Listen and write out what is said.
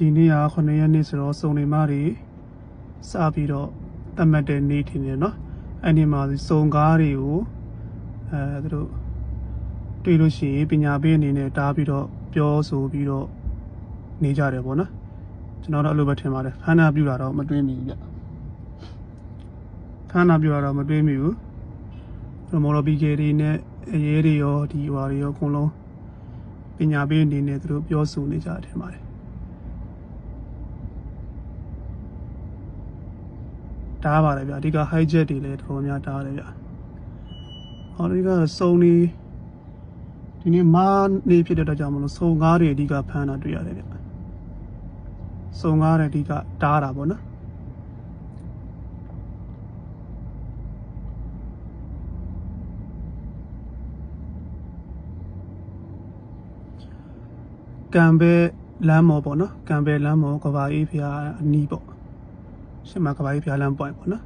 ဒီနေ့က9ရက်နေ့ဆိုတော့စုံနေမတွေစပြီးတော့တတ်မှတ်တဲ့နေ့ထင်တယ်နော်အဲ့ဒီမှာစုံကားတွေကိုသူတို့တွေ့လို့ရှိရင်ပညာပေးအနေနဲ့တားပြီးတော့ပြောဆိုပြီးတော့နေကြတယ်ပေါ့နော်ကျွန်တော်တို့အဲ့လိုပဲထင်ပါတယ်ခန္ဓာပြူတာတော့မတွေးမိဘူးဗျခန္ဓာပြူတာတော့မတွေးမိဘူးမော်လ် PK တွေနဲ့အရေးတွေရောဒီဟွာတွေရောအကုန်လုံးပညာပေးအနေနဲ့သူတို့ပြောဆိုနေကြတယ်ထင်ပါတယ်တားပါတယ်ဗျအဓိက high jet တွေလည်းတော်တော်များတားတယ်ဗျဟောဒီကစုံနေဒီနေ့မားနေဖြစ်တဲ့အတွက်ကြောင့်မလို့စုံကားတွေအဓိကဖမ်းတာတွေ့ရတယ်ဗျစုံကားတွေအဓိကတားတာပေါ့နော်ကံပဲလမ်းမော်ပေါ့နော်ကံပဲလမ်းမော်ကဘာအေးဖျားအနီးပေါ့ရှမကဘာအေးဖျားလမ်းပွိုင်ပေါ့နော်